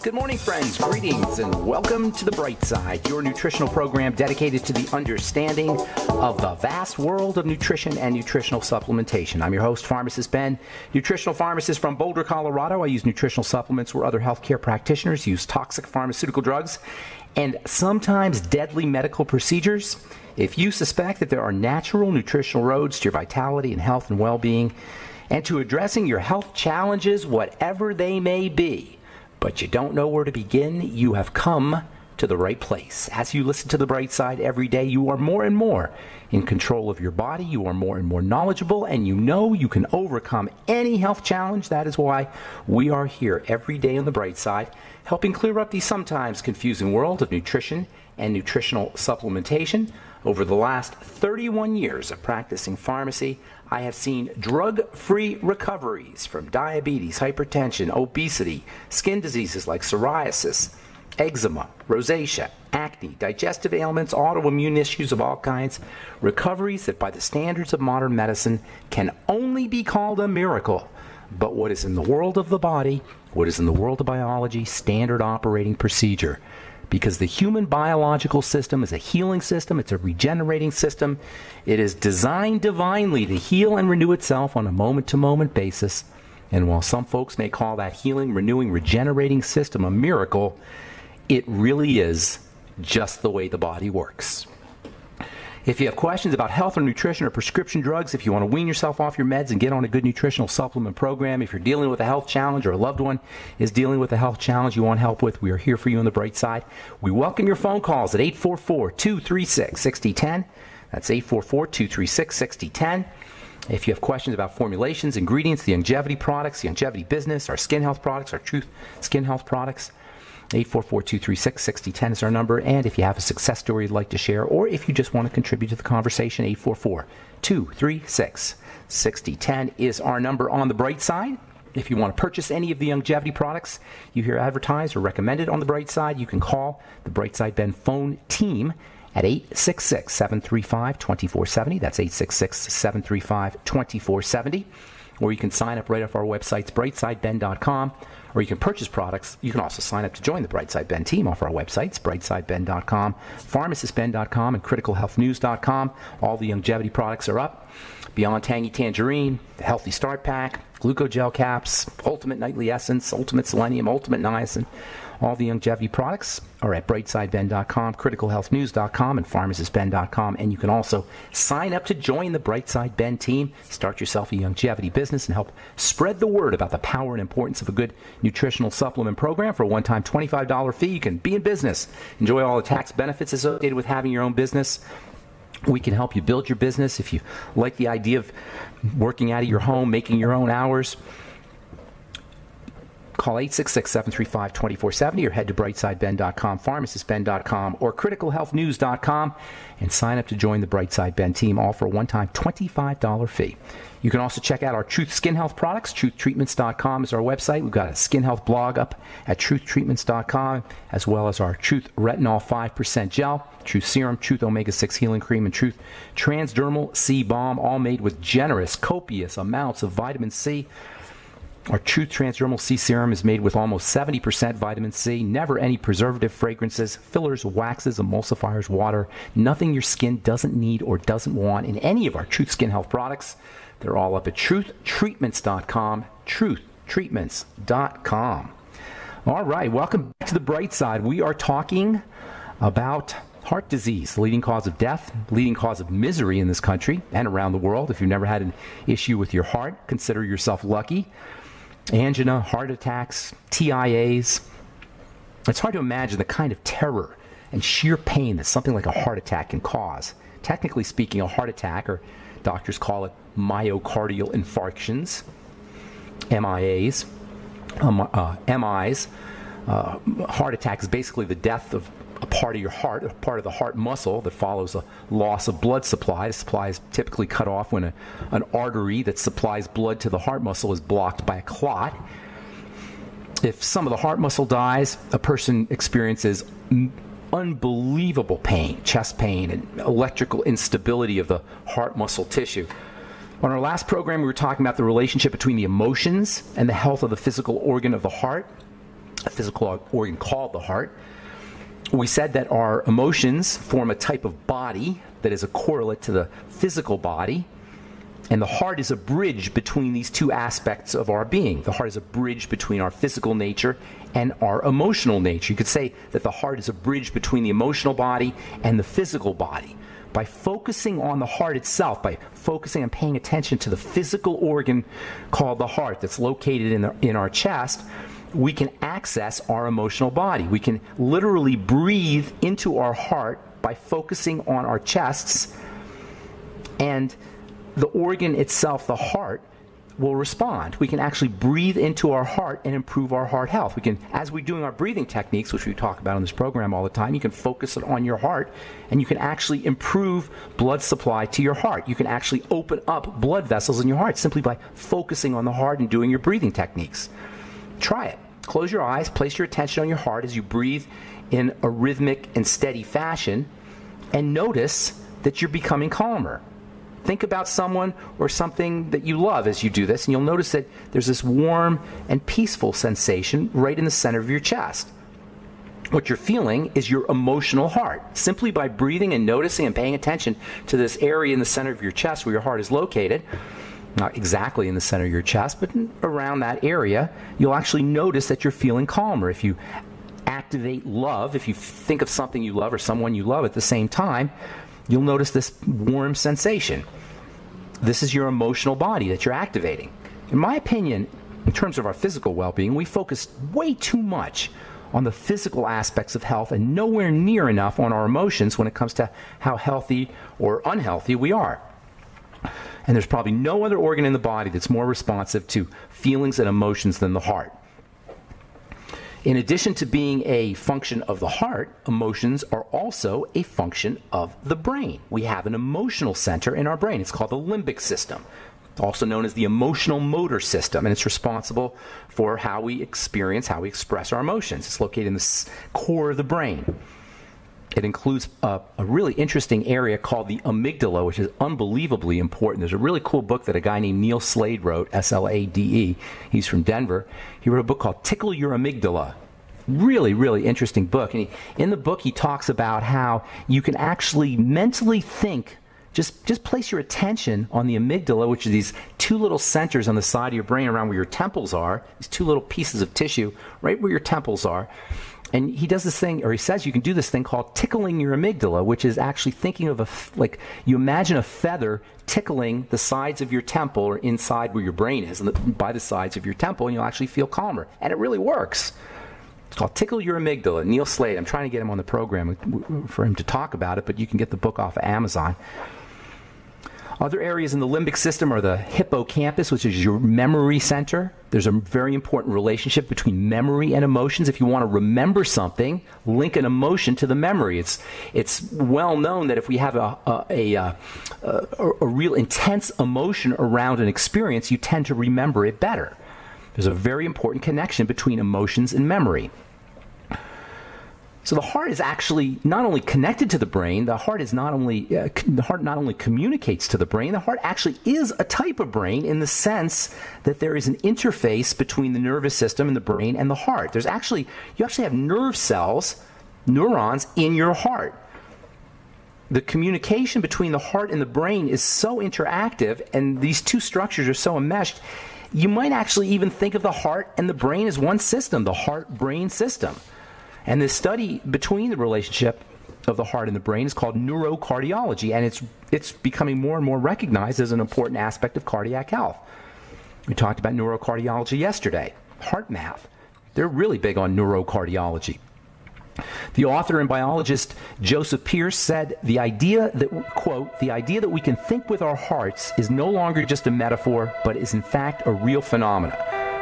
Good morning, friends. Greetings and welcome to The Bright Side, your nutritional program dedicated to the understanding of the vast world of nutrition and nutritional supplementation. I'm your host, Pharmacist Ben, nutritional pharmacist from Boulder, Colorado. I use nutritional supplements where other healthcare practitioners use toxic pharmaceutical drugs and sometimes deadly medical procedures. If you suspect that there are natural nutritional roads to your vitality and health and well-being and to addressing your health challenges, whatever they may be, but you don't know where to begin, you have come to the right place. As you listen to The Bright Side every day, you are more and more in control of your body. You are more and more knowledgeable, and you know you can overcome any health challenge. That is why we are here every day on The Bright Side, helping clear up the sometimes confusing world of nutrition and nutritional supplementation. Over the last 31 years of practicing pharmacy, I have seen drug-free recoveries from diabetes, hypertension, obesity, skin diseases like psoriasis, eczema, rosacea, acne, digestive ailments, autoimmune issues of all kinds, recoveries that by the standards of modern medicine can only be called a miracle. But what is in the world of the body, what is in the world of biology, standard operating procedure. Because the human biological system is a healing system, it's a regenerating system. It is designed divinely to heal and renew itself on a moment-to-moment basis. And while some folks may call that healing, renewing, regenerating system a miracle, it really is just the way the body works. If you have questions about health or nutrition or prescription drugs, if you want to wean yourself off your meds and get on a good nutritional supplement program, if you're dealing with a health challenge or a loved one is dealing with a health challenge you want help with, we are here for you on The Bright Side. We welcome your phone calls at 844-236-6010. That's 844-236-6010. If you have questions about formulations, ingredients, the longevity products, the longevity business, our skin health products, our Truth Skin Health products, 844-236-6010 is our number. And if you have a success story you'd like to share, or if you just want to contribute to the conversation, 844-236-6010 is our number on The Bright Side. If you want to purchase any of the longevity products you hear advertised or recommended on The Bright Side, you can call the Bright Side Ben phone team at 866-735-2470. That's 866-735-2470. Or you can sign up right off our website, brightsideben.com. Or you can purchase products. You can also sign up to join the Brightside Ben team off our websites, brightsideben.com, pharmacistben.com, and criticalhealthnews.com. All the longevity products are up. Beyond Tangy Tangerine, the Healthy Start Pack, Glucogel Caps, Ultimate Nightly Essence, Ultimate Selenium, Ultimate Niacin. All the longevity products are at brightsideben.com, criticalhealthnews.com, and pharmacistben.com. And you can also sign up to join the Brightside Ben team, start yourself a longevity business, and help spread the word about the power and importance of a good nutritional supplement program. For a one-time $25 fee, you can be in business, enjoy all the tax benefits associated with having your own business. We can help you build your business if you like the idea of working out of your home, making your own hours. Call 866-735-2470 or head to brightsideben.com, pharmacistben.com, or criticalhealthnews.com and sign up to join the Brightside Ben team, all for a one-time $25 fee. You can also check out our Truth Skin Health products. TruthTreatments.com is our website. We've got a skin health blog up at TruthTreatments.com, as well as our Truth Retinol 5% Gel, Truth Serum, Truth Omega-6 Healing Cream, and Truth Transdermal C Balm, all made with generous, copious amounts of vitamin C. Our Truth Transdermal C Serum is made with almost 70% vitamin C, never any preservative, fragrances, fillers, waxes, emulsifiers, water, nothing your skin doesn't need or doesn't want in any of our Truth Skin Health products. They're all up at TruthTreatments.com, TruthTreatments.com. All right, welcome back to The Bright Side. We are talking about heart disease, the leading cause of death, leading cause of misery in this country and around the world. If you've never had an issue with your heart, consider yourself lucky. Angina, heart attacks, TIAs. It's hard to imagine the kind of terror and sheer pain that something like a heart attack can cause. Technically speaking, a heart attack, or doctors call it myocardial infarctions, MIAs, MIs. Heart attack is basically the death of a part of your heart, a part of the heart muscle that follows a loss of blood supply. The supply is typically cut off when an artery that supplies blood to the heart muscle is blocked by a clot. If some of the heart muscle dies, a person experiences unbelievable pain, chest pain, and electrical instability of the heart muscle tissue. On our last program, we were talking about the relationship between the emotions and the health of the physical organ of the heart. a physical organ called the heart. We said that our emotions form a type of body that is a correlate to the physical body. And the heart is a bridge between these two aspects of our being. The heart is a bridge between our physical nature and our emotional nature. You could say that the heart is a bridge between the emotional body and the physical body. By focusing on the heart itself, by focusing and paying attention to the physical organ called the heart that's located in our chest, we can access our emotional body. We can literally breathe into our heart by focusing on our chests, and the organ itself, the heart, will respond. We can actually breathe into our heart and improve our heart health. We can, as we're doing our breathing techniques, which we talk about on this program all the time, you can focus on your heart, and you can actually improve blood supply to your heart. You can actually open up blood vessels in your heart simply by focusing on the heart and doing your breathing techniques. Try it. Close your eyes, place your attention on your heart as you breathe in a rhythmic and steady fashion, and notice that you're becoming calmer. Think about someone or something that you love as you do this, and you'll notice that there's this warm and peaceful sensation right in the center of your chest. What you're feeling is your emotional heart. Simply by breathing and noticing and paying attention to this area in the center of your chest where your heart is located, not exactly in the center of your chest, but around that area, you'll actually notice that you're feeling calmer. If you activate love, if you think of something you love or someone you love at the same time, you'll notice this warm sensation. This is your emotional body that you're activating. In my opinion, in terms of our physical well-being, we focus way too much on the physical aspects of health and nowhere near enough on our emotions when it comes to how healthy or unhealthy we are. And there's probably no other organ in the body that's more responsive to feelings and emotions than the heart. In addition to being a function of the heart, emotions are also a function of the brain. We have an emotional center in our brain. It's called the limbic system, also known as the emotional motor system, and it's responsible for how we experience, how we express our emotions. It's located in the core of the brain. It includes a really interesting area called the amygdala, which is unbelievably important. There's a really cool book that a guy named Neil Slade wrote, S-L-A-D-E. He's from Denver. He wrote a book called Tickle Your Amygdala. Really, really interesting book. And in the book, he talks about how you can actually mentally think, just place your attention on the amygdala, which are these two little centers on the side of your brain around where your temples are, these two little pieces of tissue right where your temples are. And he does this thing, or he says you can do this thing called tickling your amygdala, which is actually thinking of like you imagine a feather tickling the sides of your temple or inside where your brain is, and by the sides of your temple, and you'll actually feel calmer. And it really works. It's called Tickle Your Amygdala. Neil Slade. I'm trying to get him on the program for him to talk about it, but you can get the book off of Amazon. Other areas in the limbic system are the hippocampus, which is your memory center. There's a very important relationship between memory and emotions. If you want to remember something, link an emotion to the memory. It's well known that if we have a real intense emotion around an experience, you tend to remember it better. There's a very important connection between emotions and memory. So the heart is actually not only connected to the brain, the heart not only communicates to the brain, the heart actually is a type of brain in the sense that there is an interface between the nervous system and the brain and the heart. You actually have nerve cells, neurons in your heart. The communication between the heart and the brain is so interactive, and these two structures are so enmeshed, you might actually even think of the heart and the brain as one system, the heart-brain system. And this study between the relationship of the heart and the brain is called neurocardiology, and it's becoming more and more recognized as an important aspect of cardiac health. We talked about neurocardiology yesterday. HeartMath, they're really big on neurocardiology. The author and biologist Joseph Pierce said, the idea that, quote, the idea that we can think with our hearts is no longer just a metaphor, but is in fact a real phenomenon.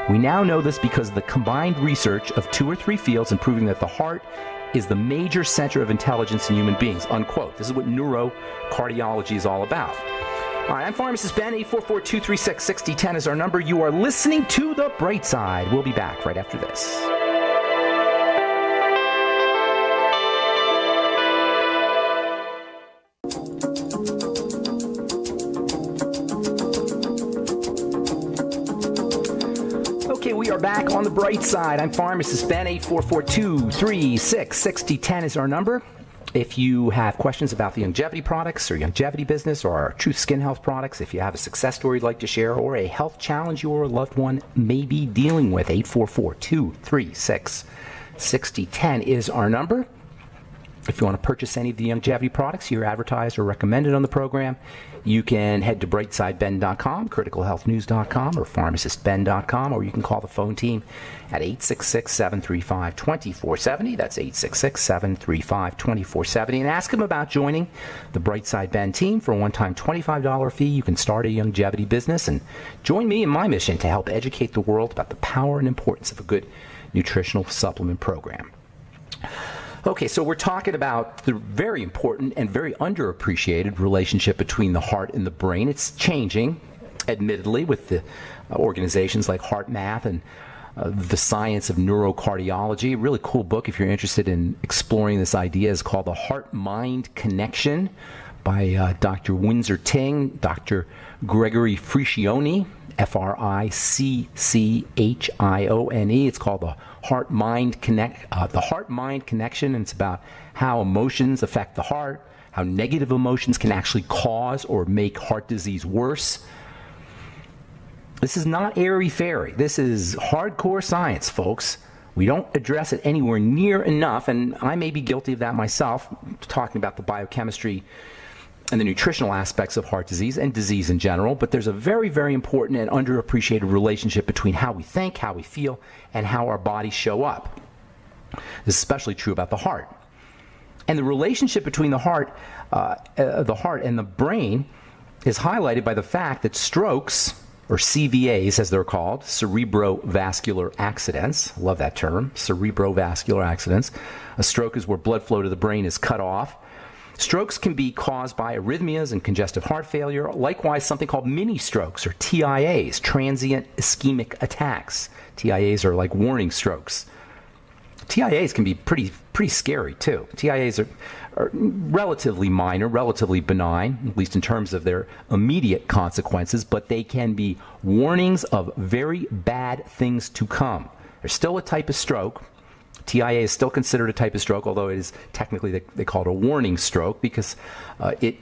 We now know this because of the combined research of 2 or 3 fields and proving that the heart is the major center of intelligence in human beings, unquote. This is what neurocardiology is all about. All right, I'm Pharmacist Ben. 844-236-6010 is our number. You are listening to The Bright Side. We'll be back right after this. Okay, we are back on the bright side. I'm Pharmacist Ben. 844-236-6010 is our number. If you have questions about the longevity products or longevity business or our Truth Skin Health products, if you have a success story you'd like to share or a health challenge your loved one may be dealing with, 844-236-6010 is our number. If you want to purchase any of the longevity products you're advertised or recommended on the program, you can head to brightsideben.com, criticalhealthnews.com, or pharmacistben.com, or you can call the phone team at 866-735-2470. That's 866-735-2470. And ask them about joining the Brightside Ben team for a one-time $25 fee. You can start a longevity business and join me in my mission to help educate the world about the power and importance of a good nutritional supplement program. Okay, so we're talking about the very important and very underappreciated relationship between the heart and the brain. It's changing, admittedly, with the organizations like HeartMath and the science of neurocardiology. A really cool book, if you're interested in exploring this idea, is called The Heart-Mind Connection by Dr. Windsor Ting, Dr. Gregory Friccione, Friccione. It's called the Heart-Mind Connection, and it's about how emotions affect the heart, how negative emotions can actually cause or make heart disease worse. This is not airy-fairy. This is hardcore science, folks. We don't address it anywhere near enough, and I may be guilty of that myself, talking about the biochemistry and the nutritional aspects of heart disease and disease in general, but there's a very, very important and underappreciated relationship between how we think, how we feel, and how our bodies show up. This is especially true about the heart. And the relationship between the heart and the brain is highlighted by the fact that strokes, or CVAs as they're called, cerebrovascular accidents, love that term, cerebrovascular accidents. A stroke is where blood flow to the brain is cut off. Strokes can be caused by arrhythmias and congestive heart failure. Likewise, something called mini strokes, or TIAs, transient ischemic attacks. TIAs are like warning strokes. TIAs can be pretty scary too. TIAs are relatively minor, relatively benign, at least in terms of their immediate consequences, but they can be warnings of very bad things to come. There's still a type of stroke. TIA is still considered a type of stroke, although it is technically, they call it a warning stroke, because it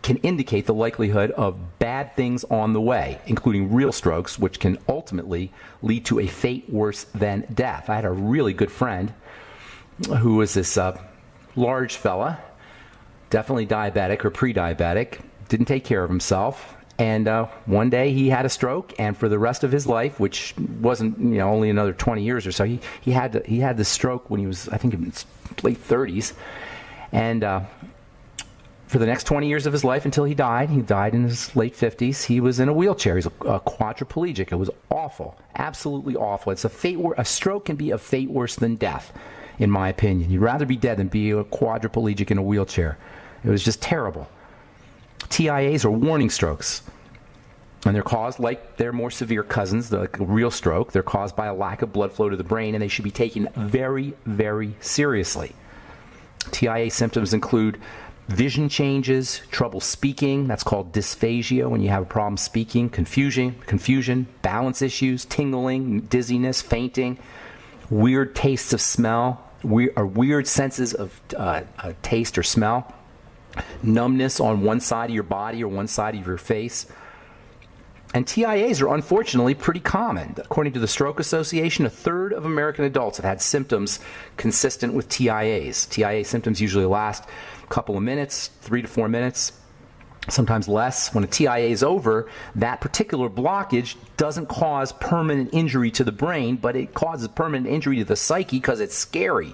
can indicate the likelihood of bad things on the way, including real strokes, which can ultimately lead to a fate worse than death. I had a really good friend who was this large fella, definitely diabetic or pre-diabetic, didn't take care of himself. And one day he had a stroke, and for the rest of his life, which wasn't only another 20 years or so, he had the stroke when he was, I think, in his late 30s, and for the next 20 years of his life until he died in his late 50s, he was in a wheelchair. He's a quadriplegic. It was awful, absolutely awful. It's a stroke can be a fate worse than death, in my opinion. You'd rather be dead than be a quadriplegic in a wheelchair. It was just terrible. TIAs are warning strokes, and they're caused, like their more severe cousins, like a real stroke, they're caused by a lack of blood flow to the brain, and they should be taken very, very seriously. TIA symptoms include vision changes, trouble speaking, that's called dysphagia when you have a problem speaking, confusion, balance issues, tingling, dizziness, fainting, weird tastes of smell, weird senses of taste or smell, numbness on one side of your body or one side of your face. And TIAs are unfortunately pretty common. According to the Stroke Association, a third of American adults have had symptoms consistent with TIAs. TIA symptoms usually last a couple of minutes, 3 to 4 minutes, sometimes less. When a TIA is over, that particular blockage doesn't cause permanent injury to the brain, but it causes permanent injury to the psyche because it's scary.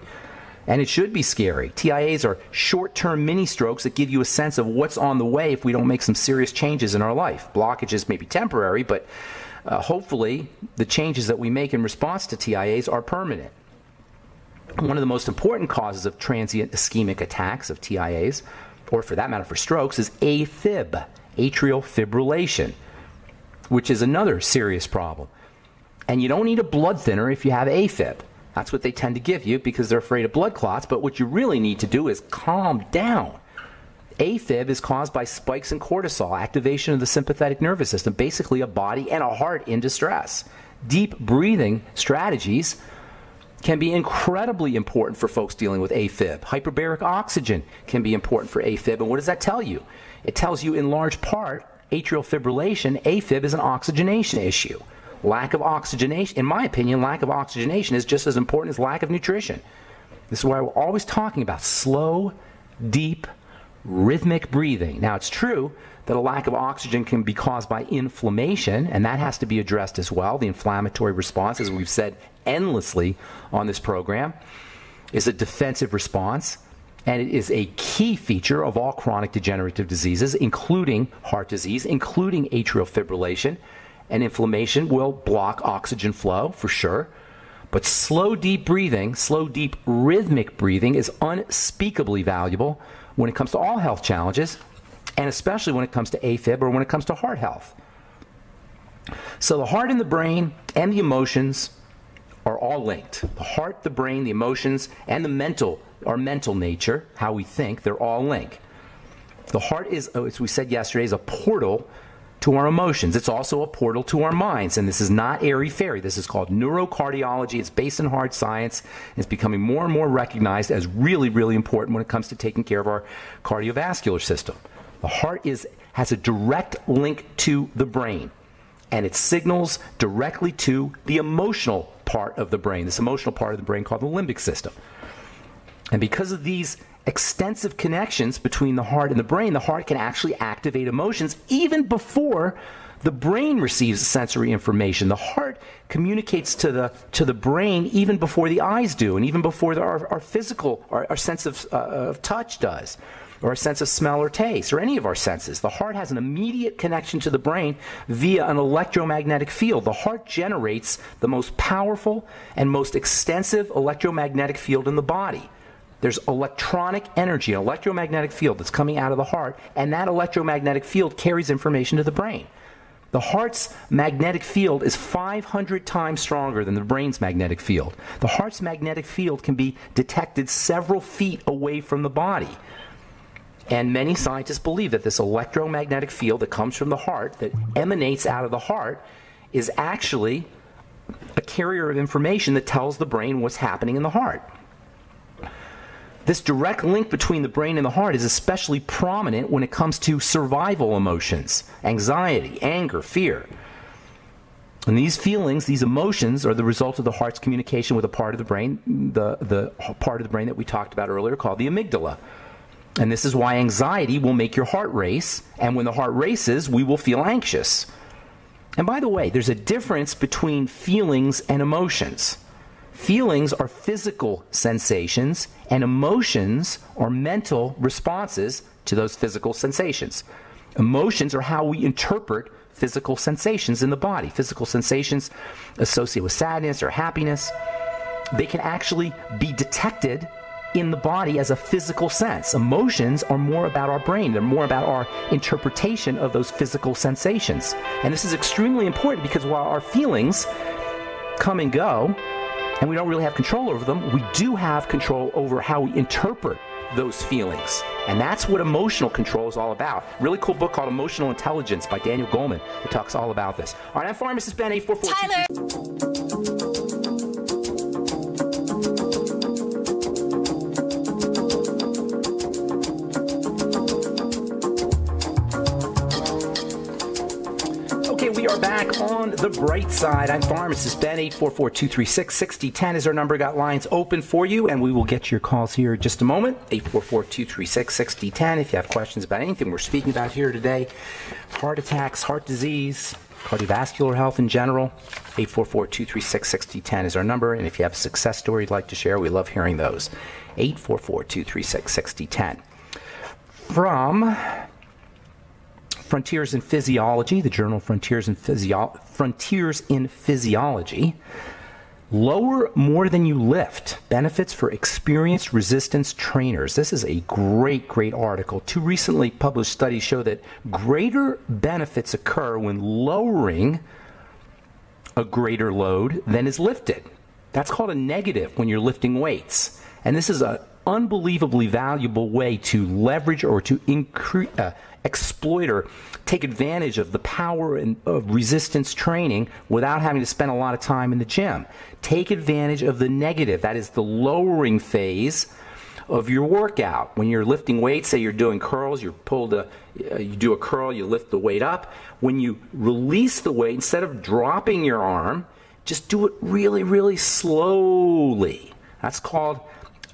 And it should be scary. TIAs are short-term mini-strokes that give you a sense of what's on the way if we don't make some serious changes in our life. Blockages may be temporary, but hopefully the changes that we make in response to TIAs are permanent. One of the most important causes of transient ischemic attacks of TIAs, or for that matter for strokes, is AFib, atrial fibrillation, which is another serious problem. And you don't need a blood thinner if you have AFib. That's what they tend to give you because they're afraid of blood clots, but what you really need to do is calm down. AFib is caused by spikes in cortisol, activation of the sympathetic nervous system, basically a body and a heart in distress. deep breathing strategies can be incredibly important for folks dealing with AFib. Hyperbaric oxygen can be important for AFib. And what does that tell you? It tells you in large part, atrial fibrillation, AFib is an oxygenation issue. Lack of oxygenation, in my opinion, lack of oxygenation is just as important as lack of nutrition. This is why we're always talking about slow, deep, rhythmic breathing. Now, it's true that a lack of oxygen can be caused by inflammation, and that has to be addressed as well. The inflammatory response, as we've said endlessly on this program, is a defensive response, and it is a key feature of all chronic degenerative diseases, including heart disease, including atrial fibrillation, and inflammation will block oxygen flow for sure. But slow, deep breathing, slow, deep, rhythmic breathing is unspeakably valuable when it comes to all health challenges, and especially when it comes to AFib or when it comes to heart health. So the heart and the brain and the emotions are all linked. The heart, the brain, the emotions, and the mental, our mental nature, how we think, they're all linked. The heart is, as we said yesterday, is a portal to our emotions. It's also a portal to our minds, and this is not airy-fairy. This is called neurocardiology. It's based in hard science. It's becoming more and more recognized as really, really important when it comes to taking care of our cardiovascular system. The heart has a direct link to the brain, and it signals directly to the emotional part of the brain, this emotional part of the brain called the limbic system. And because of these extensive connections between the heart and the heart can actually activate emotions even before the brain receives sensory information. The heart communicates to the brain even before the eyes do, and even before our physical, our sense of touch does, or our sense of smell or taste, or any of our senses. The heart has an immediate connection to the brain via an electromagnetic field. The heart generates the most powerful and most extensive electromagnetic field in the body. There's electronic energy, an electromagnetic field that's coming out of the heart, and that electromagnetic field carries information to the brain. The heart's magnetic field is 500 times stronger than the brain's magnetic field. The heart's magnetic field can be detected several feet away from the body. And many scientists believe that this electromagnetic field that comes from the heart, that emanates out of the heart, is actually a carrier of information that tells the brain what's happening in the heart. This direct link between the brain and the heart is especially prominent when it comes to survival emotions, anxiety, anger, fear. And these feelings, these emotions, are the result of the heart's communication with a part of the brain, the part of the brain that we talked about earlier called the amygdala. And this is why anxiety will make your heart race, and when the heart races, we will feel anxious. And by the way, there's a difference between feelings and emotions. Feelings are physical sensations, and emotions are mental responses to those physical sensations. Emotions are how we interpret physical sensations in the body. Physical sensations associated with sadness or happiness, they can actually be detected in the body as a physical sense. Emotions are more about our brain. They're more about our interpretation of those physical sensations. And this is extremely important because while our feelings come and go, and we don't really have control over them, we do have control over how we interpret those feelings. And that's what emotional control is all about. Really cool book called Emotional Intelligence by Daniel Goleman that talks all about this. All right, I'm Pharmacist Ben, 844. Tyler. We are back on the bright side. I'm Pharmacist Ben. 844-236-6010 is our number. Got lines open for you, and we will get your calls here in just a moment. 844-236-6010 if you have questions about anything we're speaking about here today. Heart attacks, heart disease, cardiovascular health in general. 844-236-6010 is our number, and if you have a success story you'd like to share, we love hearing those. 844-236-6010. From Frontiers in Physiology, the journal Frontiers in Physiology. Lower more than you lift. Benefits for experienced resistance trainers. This is a great, great article. Two recently published studies show that greater benefits occur when lowering a greater load than is lifted. That's called a negative when you're lifting weights. And this is a unbelievably valuable way to leverage or to exploit or take advantage of the power of resistance training without having to spend a lot of time in the gym. Take advantage of the negative. That is the lowering phase of your workout. When you're lifting weights, say you're doing curls, you do a curl, you lift the weight up. When you release the weight, instead of dropping your arm, just do it really, really slowly. That's called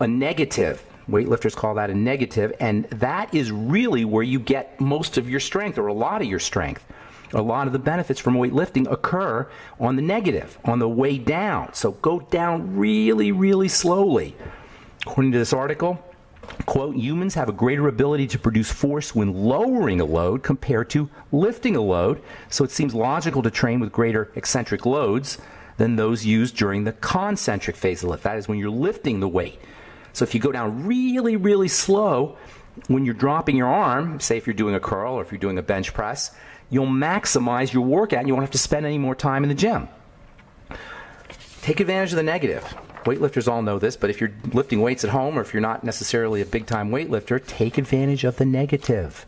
a negative. Weightlifters call that a negative, and that is really where you get most of your strength, or a lot of your strength. A lot of the benefits from weightlifting occur on the negative, on the way down. So go down really, really slowly. According to this article, quote, humans have a greater ability to produce force when lowering a load compared to lifting a load, so it seems logical to train with greater eccentric loads than those used during the concentric phase of lift. That is when you're lifting the weight. So if you go down really, really slow when you're dropping your arm, say if you're doing a curl or if you're doing a bench press, you'll maximize your workout and you won't have to spend any more time in the gym. Take advantage of the negative. Weightlifters all know this, but if you're lifting weights at home or if you're not necessarily a big-time weightlifter, take advantage of the negative.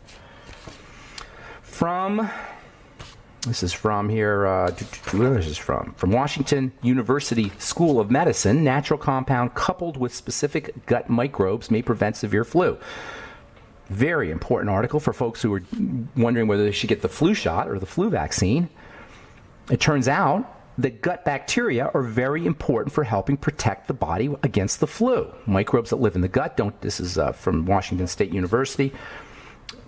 This is from here, where is this from? From Washington University School of Medicine, natural compound coupled with specific gut microbes may prevent severe flu. Very important article for folks who are wondering whether they should get the flu shot or the flu vaccine. It turns out that gut bacteria are very important for helping protect the body against the flu. Microbes that live in the gut this is from Washington State University,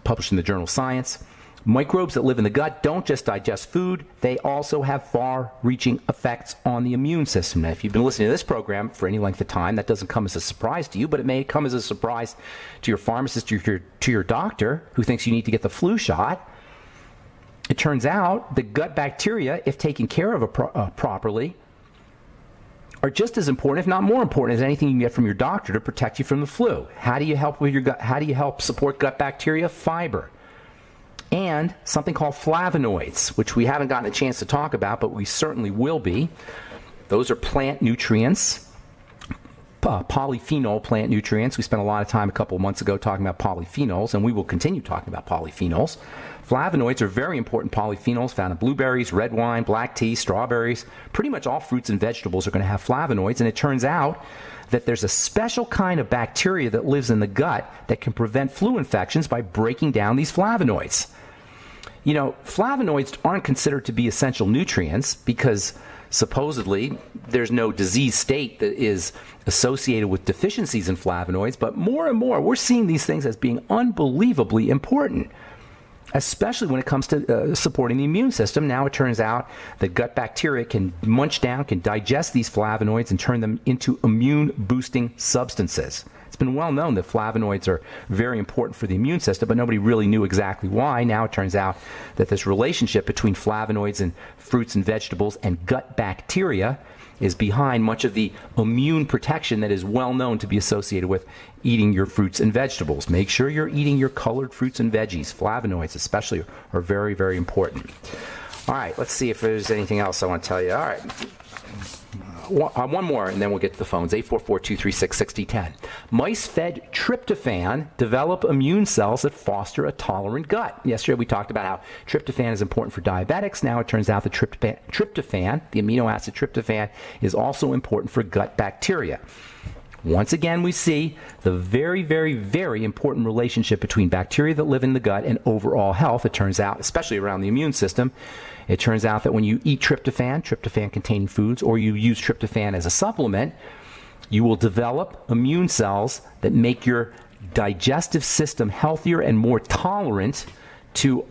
published in the journal Science. Microbes that live in the gut don't just digest food, they also have far-reaching effects on the immune system. Now, if you've been listening to this program for any length of time, that doesn't come as a surprise to you, but it may come as a surprise to your pharmacist or to your doctor who thinks you need to get the flu shot. It turns out the gut bacteria, if taken care of properly, are just as important, if not more important, as anything you can get from your doctor to protect you from the flu. How do you help with your gut? How do you help support gut bacteria? Fiber. And something called flavonoids, which we haven't gotten a chance to talk about, but we certainly will be. Those are plant nutrients, polyphenol plant nutrients. We spent a lot of time a couple of months ago talking about polyphenols, and we will continue talking about polyphenols. Flavonoids are very important polyphenols found in blueberries, red wine, black tea, strawberries. Pretty much all fruits and vegetables are going to have flavonoids, and it turns out that there's a special kind of bacteria that lives in the gut that can prevent flu infections by breaking down these flavonoids. You know, flavonoids aren't considered to be essential nutrients because supposedly there's no disease state that is associated with deficiencies in flavonoids, but more and more we're seeing these things as being unbelievably important, especially when it comes to supporting the immune system. Now it turns out that gut bacteria can munch down, can digest these flavonoids and turn them into immune-boosting substances. It's been well known that flavonoids are very important for the immune system, but nobody really knew exactly why. Now it turns out that this relationship between flavonoids and fruits and vegetables and gut bacteria is behind much of the immune protection that is well known to be associated with eating your fruits and vegetables. Make sure you're eating your colored fruits and veggies. Flavonoids especially are very, very important. All right, let's see if there's anything else I want to tell you. All right. One more, and then we'll get to the phones. 844-236-6010. Mice fed tryptophan develop immune cells that foster a tolerant gut. Yesterday we talked about how tryptophan is important for diabetics. Now it turns out that tryptophan, the amino acid tryptophan, is also important for gut bacteria. Once again, we see the very, very, very important relationship between bacteria that live in the gut and overall health. It turns out, especially around the immune system, it turns out that when you eat tryptophan-containing foods, or you use tryptophan as a supplement, you will develop immune cells that make your digestive system healthier and more tolerant to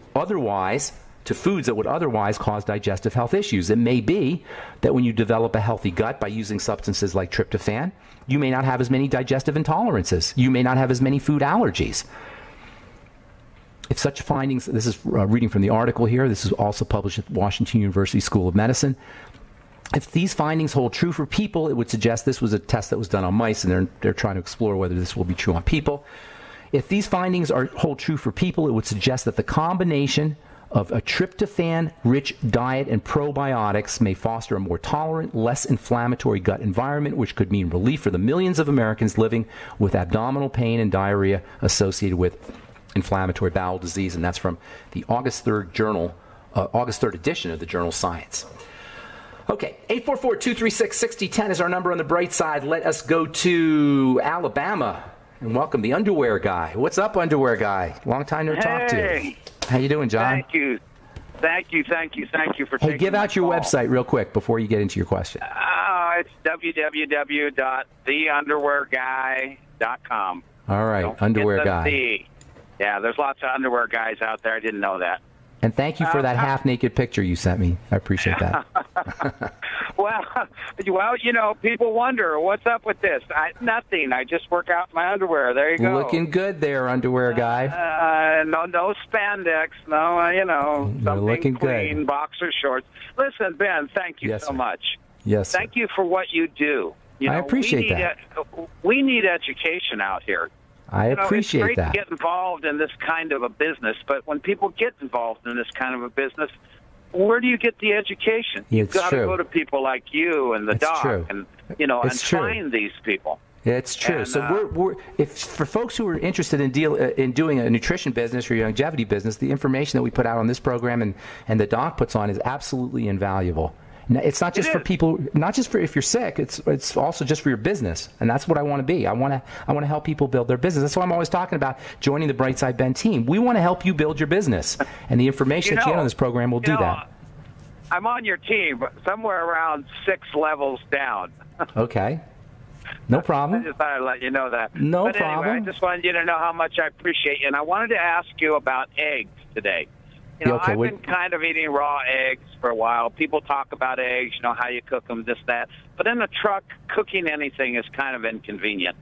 foods that would otherwise cause digestive health issues. It may be that when you develop a healthy gut by using substances like tryptophan, you may not have as many digestive intolerances. You may not have as many food allergies. If such findings, this is reading from the article here, this is also published at Washington University School of Medicine. If these findings hold true for people, it would suggest this was a test that was done on mice, and they're trying to explore whether this will be true on people. If these findings hold true for people, it would suggest that the combination of a tryptophan-rich diet and probiotics may foster a more tolerant, less inflammatory gut environment, which could mean relief for the millions of Americans living with abdominal pain and diarrhea associated with inflammatory bowel disease. And that's from the August 3rd edition of the journal Science. Okay, 844-236-6010 is our number on the bright side. Let us go to Alabama and welcome the underwear guy. What's up, underwear guy? Long time no talk to. How you doing, John? Thank you for taking give out your call. website real quick before you get into your question. It's www.theunderwearguy.com. All right, underwear guy. Yeah, there's lots of underwear guys out there. I didn't know that. And thank you for that half-naked picture you sent me. I appreciate that. Well, you know, people wonder, what's up with this? Nothing. I just work out in my underwear. There you go. Looking good there, underwear guy. No spandex. No, something looking clean, good. boxer shorts. Listen, Ben, thank you so much. Yes, sir. Thank you for what you do. I appreciate that. We need education out here. I appreciate it's great that. to get involved in this kind of a business, but when people get involved in this kind of a business, where do you get the education? You've got to go to people like you and the doc, and find these people. It's true. And, so for folks who are interested in doing a nutrition business or a longevity business, the information that we put out on this program and the doc puts on is absolutely invaluable. It's not just for people, not just for if you're sick. It's also just for your business, and that's what I want to be. I want to help people build their business. That's why I'm always talking about joining the Brightside Ben team. We want to help you build your business, and the information that you get on this program will do that. I'm on your team, somewhere around 6 levels down. Okay. No problem. I just thought I'd let you know that. No but problem. Anyway, I just wanted you to know how much I appreciate you, and I wanted to ask you about eggs today. I've been kind of eating raw eggs for a while. People talk about eggs, how you cook them, this, that. But in the truck, cooking anything is kind of inconvenient.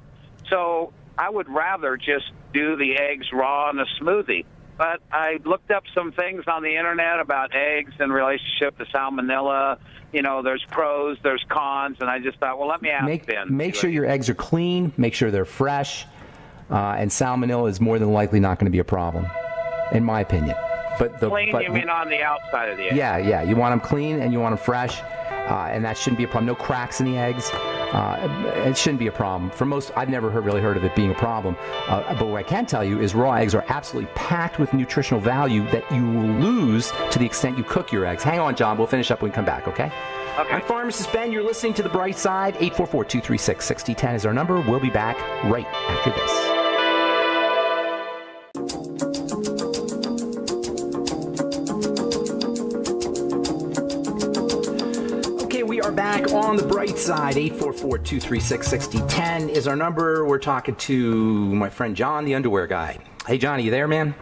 So I would rather just do the eggs raw in a smoothie. But I looked up some things on the Internet about eggs in relationship to salmonella. There's pros, there's cons, and I just thought, well, let me ask Ben. Make sure your eggs are clean, make sure they're fresh, and salmonella is more than likely not going to be a problem, in my opinion. Clean, you mean on the outside of the egg? Yeah. You want them clean and you want them fresh, and that shouldn't be a problem. No cracks in the eggs. It shouldn't be a problem. For most, I've never really heard of it being a problem. But what I can tell you is raw eggs are absolutely packed with nutritional value that you will lose to the extent you cook your eggs. Hang on, John. We'll finish up when we come back, okay? Okay. I'm Pharmacist Ben. You're listening to The Bright Side. 844-236-6010 is our number. We'll be back right after this. Back on the bright side. 844-236-6010 is our number. We're talking to my friend John, the underwear guy. Hey, John, are you there, man?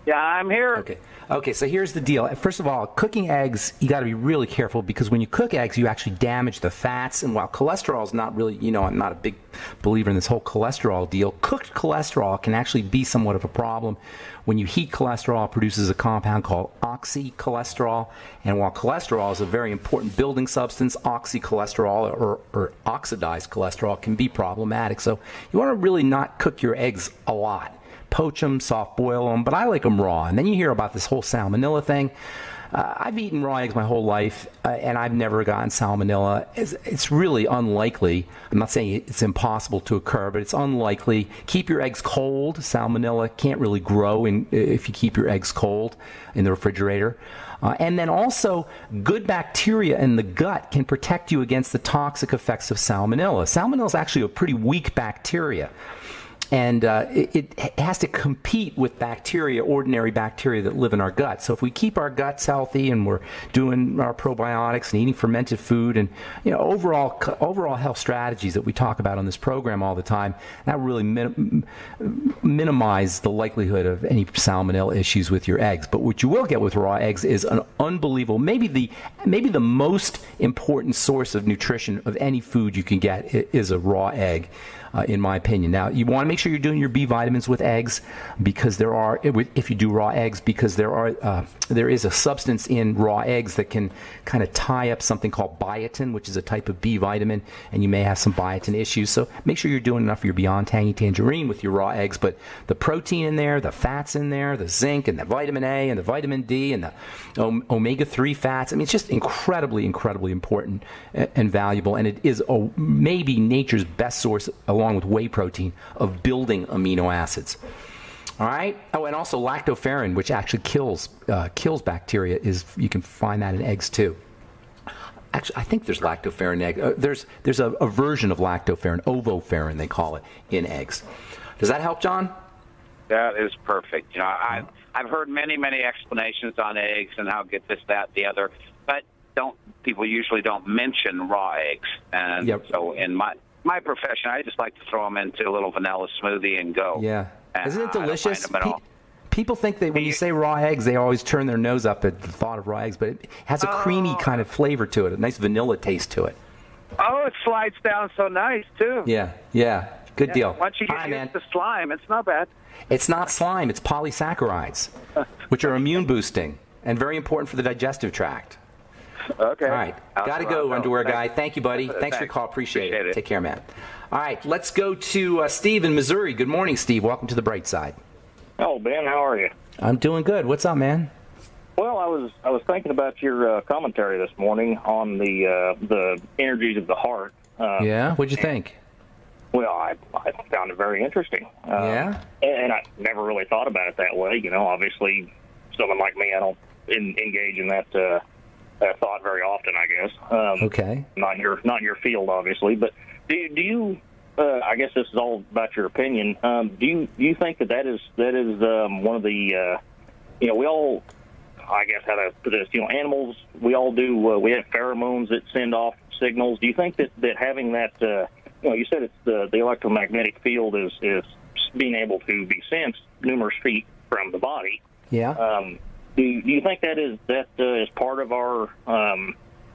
Yeah, I'm here. Okay, so here's the deal. First of all, cooking eggs, you got to be really careful because when you cook eggs, you actually damage the fats. And while cholesterol is not really, I'm not a big believer in this whole cholesterol deal, cooked cholesterol can actually be somewhat of a problem. When you heat cholesterol, it produces a compound called oxycholesterol. And while cholesterol is a very important building substance, oxycholesterol or oxidized cholesterol can be problematic. So you want to really not cook your eggs a lot. Poach them, soft boil them, but I like them raw. And then you hear about this whole salmonella thing. I've eaten raw eggs my whole life, and I've never gotten salmonella. It's really unlikely. I'm not saying it's impossible to occur, but it's unlikely. Keep your eggs cold. Salmonella can't really grow if you keep your eggs cold in the refrigerator. And then also, good bacteria in the gut can protect you against the toxic effects of salmonella. Salmonella is actually a pretty weak bacteria. And it has to compete with bacteria, ordinary bacteria that live in our gut. So if we keep our guts healthy and we're doing our probiotics and eating fermented food and overall health strategies that we talk about on this program all the time, that really minimize the likelihood of any salmonella issues with your eggs. But what you will get with raw eggs is an unbelievable, maybe the most important source of nutrition of any food you can get is a raw egg. In my opinion. Now, you want to make sure you're doing your B vitamins with eggs, because if you do raw eggs, because there is a substance in raw eggs that can kind of tie up something called biotin, which is a type of B vitamin, and you may have some biotin issues. So make sure you're doing enough of your Beyond Tangy Tangerine with your raw eggs. But the protein in there, the fats in there, the zinc and the vitamin A and the vitamin D and the omega-3 fats, I mean, it's just incredibly, incredibly important and valuable. And it is maybe nature's best source, along with whey protein, of building amino acids. All right. Oh, and also lactoferrin, which actually kills bacteria, you can find that in eggs too. Actually, I think there's lactoferrin in eggs. There's a version of lactoferrin, ovoferrin they call it, in eggs. Does that help, John? That is perfect. I've heard many explanations on eggs and how get this, that, the other, but people usually don't mention raw eggs. And so in my profession, I just like to throw them into a little vanilla smoothie and go. Yeah. Isn't it delicious? People think that when you say raw eggs, they always turn their nose up at the thought of raw eggs, but it has a creamy kind of flavor to it, a nice vanilla taste to it. Oh, it slides down so nice, too. Yeah. Good deal. Once you get used to slime, it's not bad. It's not slime. It's polysaccharides, which are immune boosting and very important for the digestive tract. Okay. All right. Got to go, underwear guy. Thank you, buddy. Thanks for your call. Appreciate it. Take care, man. All right. Let's go to Steve in Missouri. Good morning, Steve. Welcome to the Bright Side. Oh, Ben, how are you? I'm doing good. What's up, man? Well, I was thinking about your commentary this morning on the energies of the heart. Yeah? What'd you think? Well, I found it very interesting. Yeah? And I never really thought about it that way. Obviously, someone like me, I don't engage in that thought very often, I guess. Okay. Not your field, obviously. But do you? I guess this is all about your opinion. Do you think that is one of the we all, I guess how to put this, animals, we all do, we have pheromones that send off signals. Do you think that having that, you said it's the electromagnetic field is being able to be sensed numerous feet from the body? Yeah. Do you think that is part of our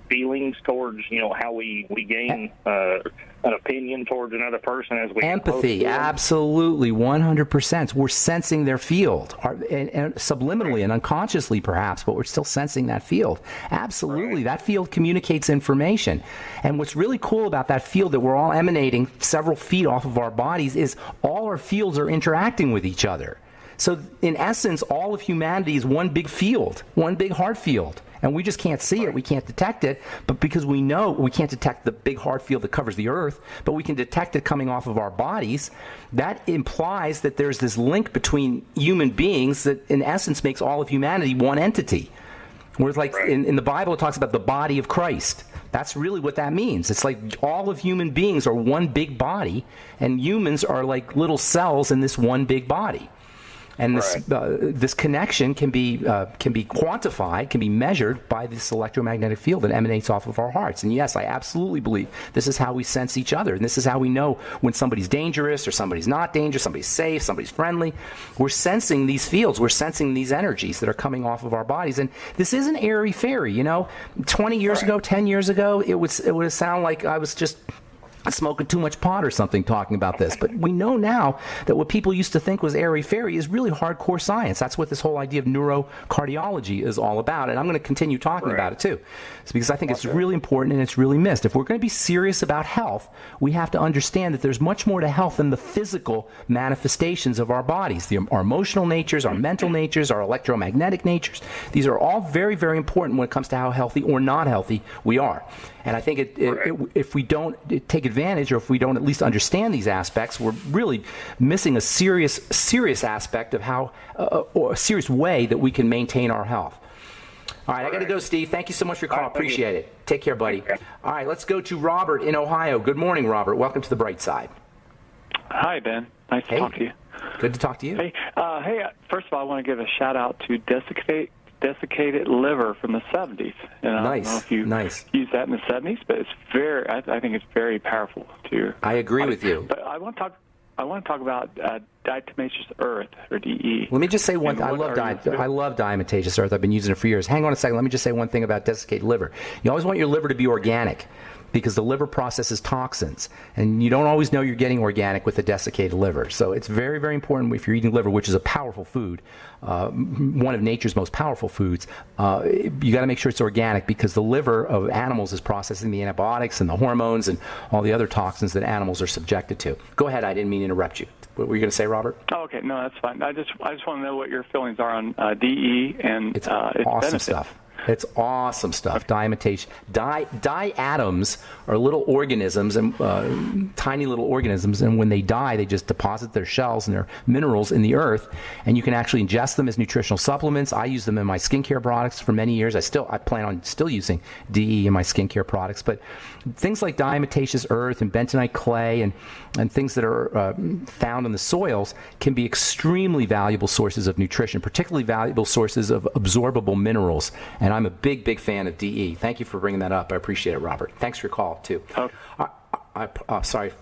feelings towards, how we gain an opinion towards another person as we empathy? Absolutely, 100%. We're sensing their field, and subliminally and unconsciously perhaps, but we're still sensing that field. Absolutely. Right. That field communicates information. And what's really cool about that field that we're all emanating several feet off of our bodies is all our fields are interacting with each other. So in essence, all of humanity is one big field, one big heart field. And we just can't see it, we can't detect it, but because we know we can't detect the big heart field that covers the earth, but we can detect it coming off of our bodies, that implies that there's this link between human beings that in essence makes all of humanity one entity. Whereas like in the Bible it talks about the body of Christ. That's really what that means. It's like all of human beings are one big body, and humans are like little cells in this one big body. And this connection can be quantified, can be measured by this electromagnetic field that emanates off of our hearts. And yes, I absolutely believe this is how we sense each other. And this is how we know when somebody's dangerous or somebody's not dangerous, somebody's safe, somebody's friendly. We're sensing these fields. We're sensing these energies that are coming off of our bodies. And this isn't airy-fairy, 20 years ago, 10 years ago, it would sound like I was just smoking too much pot or something talking about this. But we know now that what people used to think was airy-fairy is really hardcore science. That's what this whole idea of neurocardiology is all about. And I'm going to continue talking about it too. It's because I think it's really important and it's really missed. If we're going to be serious about health, we have to understand that there's much more to health than the physical manifestations of our bodies. Our emotional natures, our mental natures, our electromagnetic natures. These are all very, very important when it comes to how healthy or not healthy we are. And I think if we don't take advantage, or if we don't at least understand these aspects, we're really missing a serious aspect of how, or a serious way that we can maintain our health. All right, I got to go, Steve. Thank you so much for your call. Appreciate it. Take care, buddy. All right, let's go to Robert in Ohio. Good morning, Robert. Welcome to the Bright Side. Hi, Ben. Nice to talk to you. Good to talk to you. Hey, first of all, I want to give a shout-out to desiccated liver from the 70s. And I don't know if you used that in the 70s, but it's I think it's very powerful too. I agree with you. But I want to talk about diatomaceous earth, or DE. Let me just say one thing. I love diatomaceous earth. I've been using it for years. Hang on a second. Let me just say one thing about desiccated liver. You always want your liver to be organic, because the liver processes toxins, and you don't always know you're getting organic with a desiccated liver. So it's very, very important if you're eating liver, which is a powerful food, one of nature's most powerful foods. You got to make sure it's organic, because the liver of animals is processing the antibiotics and the hormones and all the other toxins that animals are subjected to. Go ahead. I didn't mean to interrupt you. What were you going to say, Robert? Oh, okay. No, that's fine. I just want to know what your feelings are on DE and its awesome benefits. Stuff. It's awesome stuff. Diatoms are little organisms, and tiny little organisms, and when they die, they just deposit their shells and their minerals in the earth, and you can actually ingest them as nutritional supplements. I use them in my skincare products for many years. I plan on still using DE in my skincare products, but things like diatomaceous earth and bentonite clay and things that are found in the soils can be extremely valuable sources of nutrition, particularly valuable sources of absorbable minerals. And I'm a big, big fan of DE. Thank you for bringing that up. I appreciate it, Robert. Thanks for your call, too. Sorry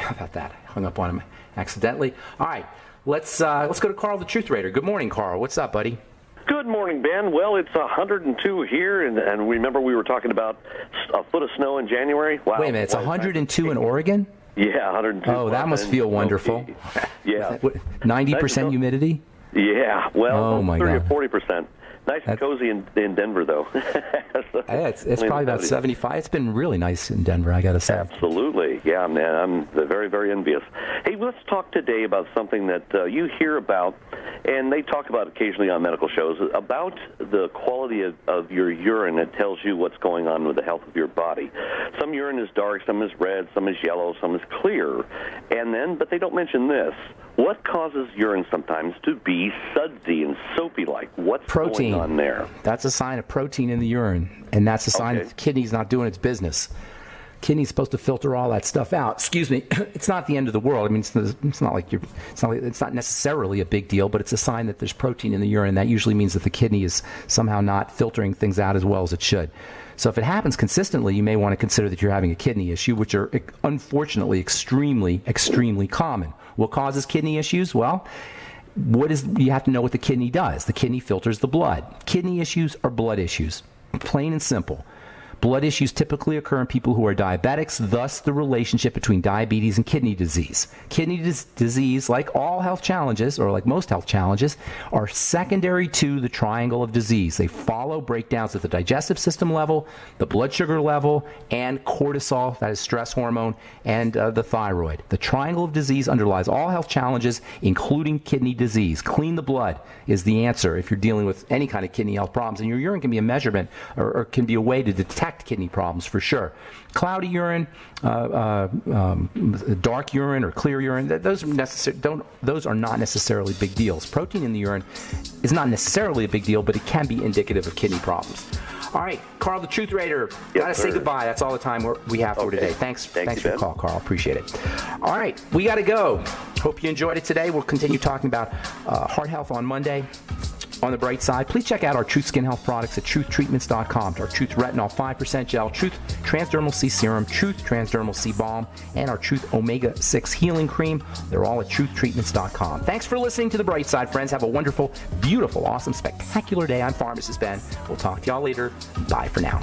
about that. I hung up on him accidentally. All right, let's go to Carl, the Truth Raider. Good morning, Carl. What's up, buddy? Good morning, Ben. Well, it's 102 here, and remember we were talking about a foot of snow in January? Wow. Wait a minute, it's 102 in Oregon? Yeah, 102. Oh, that must feel wonderful. Yeah. 90% humidity? Yeah, well, 30 God. or 40%. Nice and cozy in Denver, though. It's probably about 75. It's been really nice in Denver, I got to say. Absolutely. Yeah, man, I'm very, very envious. Hey, let's talk today about something that you hear about, and they talk about occasionally on medical shows, about the quality of your urine. It tells you what's going on with the health of your body. Some urine is dark, some is red, some is yellow, some is clear. But they don't mention this. What causes urine sometimes to be sudsy and soapy-like? What's going on there? That's a sign of protein in the urine, and that's a sign that the kidney's not doing its business. Kidney's supposed to filter all that stuff out. Excuse me. It's not the end of the world. I mean, it's not necessarily a big deal, but it's a sign that there's protein in the urine. That usually means that the kidney is somehow not filtering things out as well as it should. So if it happens consistently, you may want to consider that you're having a kidney issue, which are unfortunately extremely, extremely common. What causes kidney issues? Well, you have to know what the kidney does. The kidney filters the blood. Kidney issues are blood issues, plain and simple. Blood issues typically occur in people who are diabetics, thus the relationship between diabetes and kidney disease. Kidney disease, like all health challenges, or like most health challenges, are secondary to the triangle of disease. They follow breakdowns at the digestive system level, the blood sugar level, and cortisol, that is stress hormone, and the thyroid. The triangle of disease underlies all health challenges, including kidney disease. Clean the blood is the answer if you're dealing with any kind of kidney health problems, and your urine can be a measurement or can be a way to detect kidney problems for sure. Cloudy urine, dark urine, or clear urine, those are not necessarily big deals. Protein in the urine is not necessarily a big deal, but it can be indicative of kidney problems. All right, Carl, the Truth Raider, gotta say goodbye. That's all the time we have for today. Thanks for your call, Carl. Appreciate it. All right, we gotta go. Hope you enjoyed it today. We'll continue talking about heart health on Monday. On the bright side, please check out our Truth Skin Health products at truthtreatments.com. Our Truth Retinol 5% Gel, Truth Transdermal C Serum, Truth Transdermal C Balm, and our Truth Omega 6 Healing Cream. They're all at truthtreatments.com. Thanks for listening to The Bright Side, friends. Have a wonderful, beautiful, awesome, spectacular day. I'm Pharmacist Ben. We'll talk to y'all later. Bye for now.